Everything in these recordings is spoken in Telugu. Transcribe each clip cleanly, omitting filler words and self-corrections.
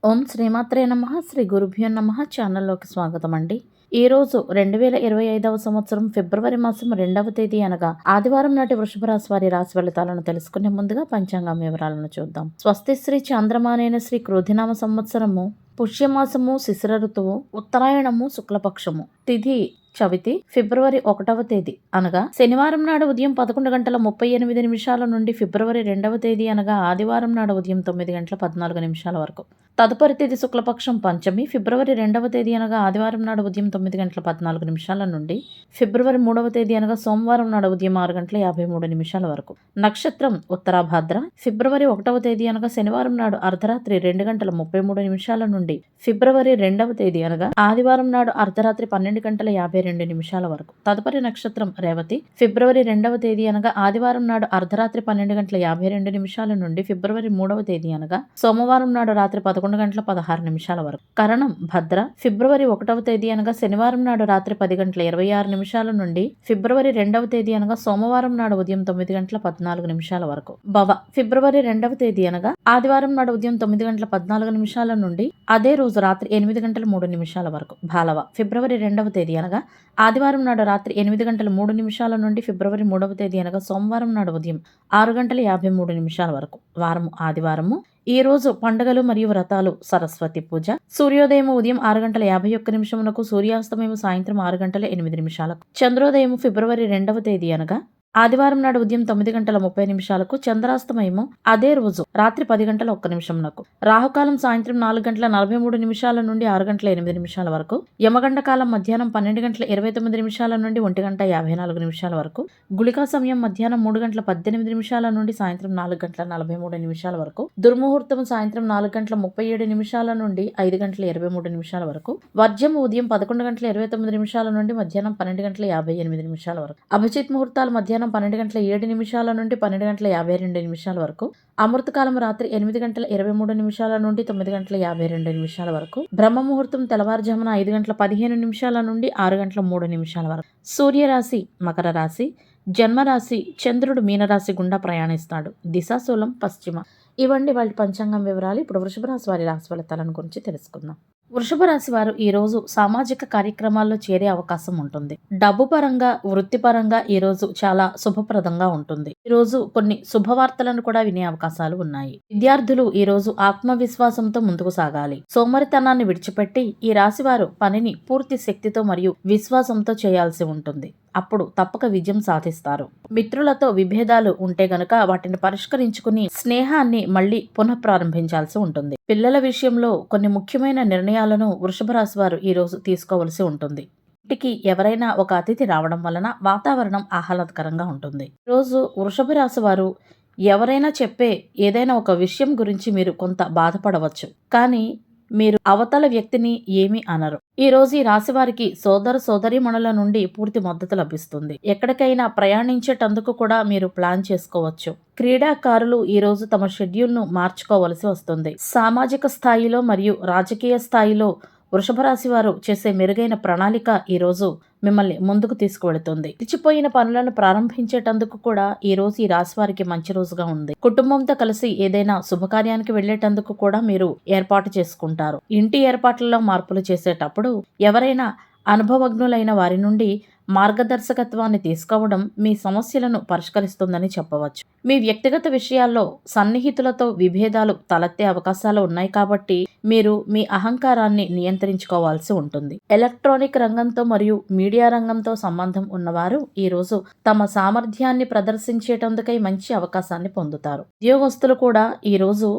ఓం శ్రీమాత్రే నమః. శ్రీ గురుభ్యో నమః. ఛానల్లోకి స్వాగతం అండి. ఈరోజు 2025వ సంవత్సరం ఫిబ్రవరి మాసం 2వ తేదీ అనగా ఆదివారం నాటి వృషభ రాశి వారి రాశి ఫలితాలను తెలుసుకునే ముందుగా పంచాంగం వివరాలను చూద్దాం. స్వస్తి శ్రీ చాంద్రమానేన శ్రీ క్రోధినామ సంవత్సరము పుష్యమాసము శిశిర ఋతువు ఉత్తరాయణము శుక్లపక్షము తిథి చవితి ఫిబ్రవరి 1వ తేదీ అనగా శనివారం నాడు ఉదయం 11:38 నుండి ఫిబ్రవరి 2వ తేదీ అనగా ఆదివారం నాడు ఉదయం 9:14 వరకు. తదుపరి తేదీ శుక్లపక్షం పంచమి ఫిబ్రవరి 2వ తేదీ అనగా ఆదివారం నాడు ఉదయం 9:14 నుండి ఫిబ్రవరి 3వ తేదీ అనగా సోమవారం నాడు ఉదయం 6:53 వరకు. నక్షత్రం ఉత్తరాభాద్ర ఫిబ్రవరి 1వ తేదీ అనగా శనివారం నాడు అర్ధరాత్రి 2:33 నుండి ఫిబ్రవరి 2వ తేదీ అనగా ఆదివారం నాడు అర్ధరాత్రి 12:52 వరకు. తదుపరి నక్షత్రం రేవతి ఫిబ్రవరి 2వ తేదీ అనగా ఆదివారం నాడు అర్ధరాత్రి 12:52 నుండి ఫిబ్రవరి 3వ తేదీ అనగా సోమవారం నాడు రాత్రి 11:16 వరకు. కరణం భద్ర ఫిబ్రవరి 1వ తేదీ అనగా శనివారం నాడు రాత్రి 10:26 నుండి ఫిబ్రవరి 2వ తేదీ అనగా సోమవారం నాడు ఉదయం 9:14 వరకు. భవ ఫిబ్రవరి 2వ తేదీ అనగా ఆదివారం నాడు ఉదయం 9:14 నుండి అదే రోజు రాత్రి 8:03 వరకు. బాలవ ఫిబ్రవరి 2వ తేదీ అనగా ఆదివారం నాడు రాత్రి 8:03 నుండి ఫిబ్రవరి 3వ తేదీ అనగా సోమవారం నాడు ఉదయం 6:53 వరకు. వారము ఆదివారము. ఈ రోజు పండుగలు మరియు వ్రతాలు సరస్వతి పూజ. సూర్యోదయం ఉదయం 6:51 సూర్యాస్తమయం సాయంత్రం 6:08. చంద్రోదయం ఫిబ్రవరి 2వ తేదీ అనగా ఆదివారం నాడు ఉదయం 9:30 చంద్రాస్తమయము అదే రోజు రాత్రి 10:01. రాహుకాలం సాయంత్రం 4:43 నుండి 6:08 వరకు. యమగండ కాలం మధ్యాహ్నం 12:29 నుండి 1:54 వరకు. గుళికా సమయం మధ్యాహ్నం 3:18 నుండి సాయంత్రం 4:43 వరకు. దుర్ముహూర్తం సాయంత్రం 4:37 నుండి 5:23 వరకు. వర్జ్యం ఉదయం 11:29 నుండి మధ్యాహ్నం 12:58 వరకు. అభిజిత్ ముహూర్తాలు మధ్యాహ్నం 12:07 నుండి 12:52 వరకు. అమృతకాలం రాత్రి 8:23 నుండి 9:52 వరకు. బ్రహ్మ ముహూర్తం తెల్లవారుజామున 5:15 నుండి 6:03 వరకు. సూర్యరాశి మకర రాశి, జన్మరాశి చంద్రుడు మీనరాశి గుండా ప్రయాణిస్తాడు. దిశాశూలం పశ్చిమ. ఇవండి వాళ్ళ పంచాంగం వివరాలు. ఇప్పుడు వృషభ రాశి వారి రాశి ఫలితాలను గురించి తెలుసుకుందాం. వృషభ రాశి వారు ఈ రోజు సామాజిక కార్యక్రమాల్లో చేరే అవకాశం ఉంటుంది. డబ్బు పరంగా వృత్తిపరంగా ఈ రోజు చాలా శుభప్రదంగా ఉంటుంది. ఈ రోజు కొన్ని శుభవార్తలను కూడా వినే అవకాశాలు ఉన్నాయి. విద్యార్థులు ఈ రోజు ఆత్మవిశ్వాసంతో ముందుకు సాగాలి. సోమరితనాన్ని విడిచిపెట్టి ఈ రాశి వారు పనిని పూర్తి శక్తితో మరియు విశ్వాసంతో చేయాల్సి ఉంటుంది. అప్పుడు తప్పక విజయం సాధిస్తారు. మిత్రులతో విభేదాలు ఉంటే గనక వాటిని పరిష్కరించుకుని స్నేహాన్ని మళ్ళీ పునఃప్రారంభించాల్సి ఉంటుంది. పిల్లల విషయంలో కొన్ని ముఖ్యమైన నిర్ణయాలను వృషభ రాశి వారు ఈ రోజు తీసుకోవలసి ఉంటుంది. ఇంటికి ఎవరైనా ఒక అతిథి రావడం వలన వాతావరణం ఆహ్లాదకరంగా ఉంటుంది. రోజు వృషభ రాశి వారు ఎవరైనా చెప్పే ఏదైనా ఒక విషయం గురించి మీరు కొంత బాధపడవచ్చు, కానీ మీరు అవతల వ్యక్తిని ఏమీ అనరు. ఈ రోజు ఈ రాశి వారికి సోదర సోదరీమణుల నుండి పూర్తి మద్దతు లభిస్తుంది. ఎక్కడికైనా ప్రయాణించేటందుకు కూడా మీరు ప్లాన్ చేసుకోవచ్చు. క్రీడాకారులు ఈ రోజు తమ షెడ్యూల్ను మార్చుకోవలసి వస్తుంది. సామాజిక స్థాయిలో మరియు రాజకీయ స్థాయిలో వృషభ రాశి వారు చేసే మెరుగైన ప్రణాళిక ఈ రోజు మిమ్మల్ని ముందుకు తీసుకువెళుతుంది. నిలిచిపోయిన పనులను ప్రారంభించేటందుకు కూడా ఈ రోజు ఈ రాశి వారికి మంచి రోజుగా ఉంది. కుటుంబంతో కలిసి ఏదైనా శుభకార్యానికి వెళ్లేటందుకు కూడా మీరు ఏర్పాటు చేసుకుంటారు. ఇంటి ఏర్పాట్లలో మార్పులు చేసేటప్పుడు ఎవరైనా అనుభవజ్ఞులైన వారి నుండి మార్గదర్శకత్వాన్ని తీసుకోవడం మీ సమస్యలను పరిష్కరిస్తుందని చెప్పవచ్చు. మీ వ్యక్తిగత విషయాల్లో సన్నిహితులతో విభేదాలు తలెత్తే అవకాశాలు ఉన్నాయి కాబట్టి మీరు మీ అహంకారాన్ని నియంత్రించుకోవాల్సి ఉంటుంది. ఎలక్ట్రానిక్ రంగంతో మరియు మీడియా రంగంతో సంబంధం ఉన్నవారు ఈ రోజు తమ సామర్థ్యాన్ని ప్రదర్శించేటందుకై మంచి అవకాశాన్ని పొందుతారు. ఉద్యోగస్తులు కూడా ఈ రోజు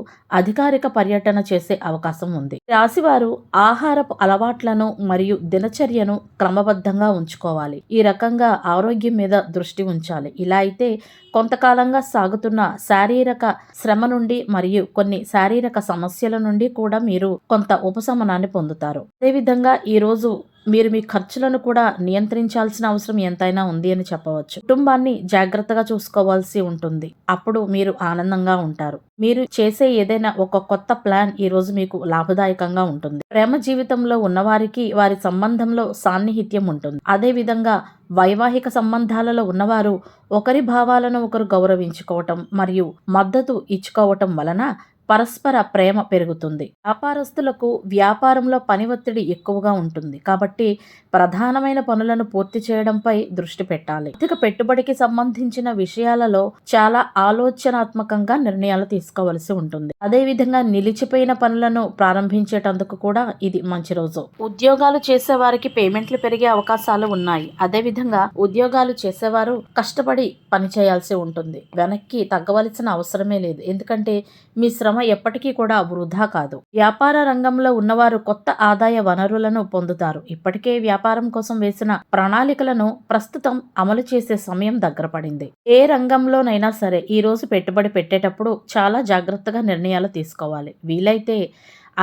అధికారిక పర్యటన చేసే అవకాశం ఉంది. రాశివారు ఆహారపు అలవాట్లను మరియు దినచర్యను క్రమబద్ధంగా ఉంచుకోవాలి. ఈ రకంగా ఆరోగ్యం మీద దృష్టి ఉంచాలి. ఇలా అయితే కొంతకాలంగా సాగుతున్న శారీరక శ్రమ నుండి మరియు కొన్ని శారీరక సమస్యల నుండి కూడా మీరు కొంత ఉపశమనాన్ని పొందుతారు. అదేవిధంగా ఈ రోజు మీరు మీ ఖర్చులను కూడా నియంత్రించాల్సిన అవసరం ఎంతైనా ఉంది అని చెప్పవచ్చు. కుటుంబాన్ని జాగ్రత్తగా చూసుకోవాల్సి ఉంటుంది. అప్పుడు మీరు ఆనందంగా ఉంటారు. మీరు చేసే ఏదైనా ఒక కొత్త ప్లాన్ ఈ రోజు మీకు లాభదాయకంగా ఉంటుంది. ప్రేమ జీవితంలో ఉన్నవారికి వారి సంబంధంలో సాన్నిహిత్యం ఉంటుంది. అదేవిధంగా వైవాహిక సంబంధాలలో ఉన్నవారు ఒకరి భావాలను ఒకరు గౌరవించుకోవటం మరియు మద్దతు ఇచ్చుకోవటం వలన పరస్పర ప్రేమ పెరుగుతుంది. వ్యాపారస్తులకు వ్యాపారంలో పని ఒత్తిడి ఎక్కువగా ఉంటుంది కాబట్టి ప్రధానమైన పనులను పూర్తి చేయడంపై దృష్టి పెట్టాలి. ఆర్థిక పెట్టుబడికి సంబంధించిన విషయాలలో చాలా ఆలోచనాత్మకంగా నిర్ణయాలు తీసుకోవలసి ఉంటుంది. అదేవిధంగా నిలిచిపోయిన పనులను ప్రారంభించేటందుకు కూడా ఇది మంచి రోజు. ఉద్యోగాలు చేసే వారికి పేమెంట్లు పెరిగే అవకాశాలు ఉన్నాయి. అదేవిధంగా ఉద్యోగాలు చేసేవారు కష్టపడి పని చేయాల్సి ఉంటుంది. వెనక్కి తగ్గవలసిన అవసరమే లేదు. ఎందుకంటే మీ శ్రమ ఎప్పటికీ కూడా వృధా కాదు. వ్యాపార రంగంలో ఉన్నవారు కొత్త ఆదాయ వనరులను పొందుతారు. ఇప్పటికే వ్యాపారం కోసం వేసిన ప్రణాళికలను ప్రస్తుతం అమలు చేసే సమయం దగ్గర పడింది. ఏ రంగంలోనైనా సరే ఈ రోజు పెట్టుబడి పెట్టేటప్పుడు చాలా జాగ్రత్తగా నిర్ణయాలు తీసుకోవాలి. వీలైతే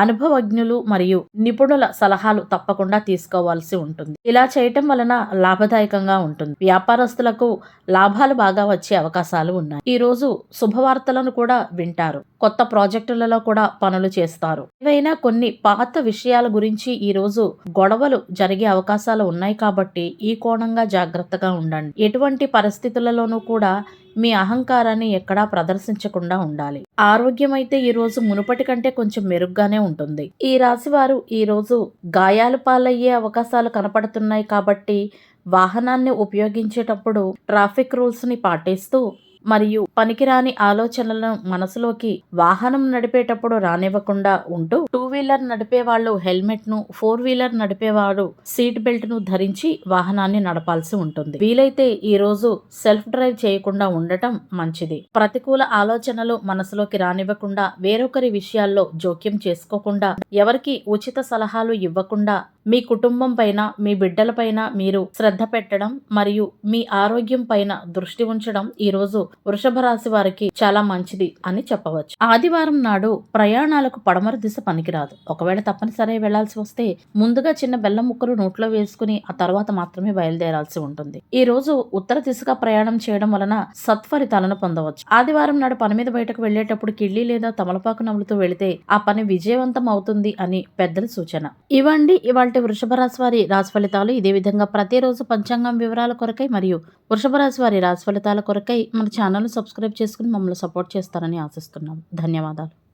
అనుభవజ్ఞులు మరియు నిపుణుల సలహాలు తప్పకుండా తీసుకోవాల్సి ఉంటుంది. ఇలా చేయటం వలన లాభదాయకంగా ఉంటుంది. వ్యాపారస్తులకు లాభాలు బాగా వచ్చే అవకాశాలు ఉన్నాయి. ఈ రోజు శుభవార్తలను కూడా వింటారు. కొత్త ప్రాజెక్టులలో కూడా పనులు చేస్తారు. ఏవైనా కొన్ని పాత విషయాల గురించి ఈ రోజు గొడవలు జరిగే అవకాశాలు ఉన్నాయి కాబట్టి ఈ కోణంగా జాగ్రత్తగా ఉండండి. ఎటువంటి పరిస్థితులలోనూ కూడా మీ అహంకారాన్ని ఎక్కడా ప్రదర్శించకుండా ఉండాలి. ఆరోగ్యం అయితే ఈ రోజు మునుపటి కంటే కొంచెం మెరుగ్గానే ఉంటుంది. ఈ రాశి వారు ఈ రోజు గాయాలు పాలయ్యే అవకాశాలు కనపడుతున్నాయి కాబట్టి వాహనాన్ని ఉపయోగించేటప్పుడు ట్రాఫిక్ రూల్స్ ని పాటిస్తూ మరియు పనికిరాని ఆలోచనలను మనసులోకి వాహనం నడిపేటప్పుడు రానివ్వకుండా ఉంటూ 2 వీలర్ నడిపే వాళ్ళు హెల్మెట్ ను, 4 వీలర్ నడిపేవారు సీట్ బెల్ట్ ను ధరించి వాహనాన్ని నడపాల్సి ఉంటుంది. వీలైతే ఈ రోజు సెల్ఫ్ డ్రైవ్ చేయకుండా ఉండటం మంచిది. ప్రతికూల ఆలోచనలు మనసులోకి రానివ్వకుండా, వేరొకరి విషయాల్లో జోక్యం చేసుకోకుండా, ఎవరికి ఉచిత సలహాలు ఇవ్వకుండా మీ కుటుంబం పైన, మీ బిడ్డల పైన మీరు శ్రద్ధ పెట్టడం మరియు మీ ఆరోగ్యం పైన దృష్టి ఉంచడం ఈ రోజు వృషభ రాశి వారికి చాలా మంచిది అని చెప్పవచ్చు. ఆదివారం నాడు ప్రయాణాలకు పడమర దిశ పనికిరాదు. ఒకవేళ తప్పనిసరి వెళ్లాల్సి వస్తే ముందుగా చిన్న బెల్లం ముక్కలు నోట్లో వేసుకుని ఆ తర్వాత మాత్రమే బయలుదేరాల్సి ఉంటుంది. ఈ రోజు ఉత్తర దిశగా ప్రయాణం చేయడం వలన సత్ఫలితాలను పొందవచ్చు. ఆదివారం నాడు పని మీద బయటకు వెళ్లేటప్పుడు కిళ్ళి లేదా తమలపాకు నవ్వులుతూ వెళితే ఆ పని విజయవంతం అవుతుంది అని పెద్దల సూచన. ఇవండి ఇవాళ వృషభ రాశి వారి రాశి ఫలితాలు. ఇదే విధంగా ప్రతిరోజు పంచాంగం వివరాల కొరకై మరియు వృషభ రాశి వారి రాశి ఫలితాల కొరకై మన ఛానల్ సబ్స్క్రైబ్ చేసుకుని మమ్మల్ని సపోర్ట్ చేస్తారని ఆశిస్తున్నాం. ధన్యవాదాలు.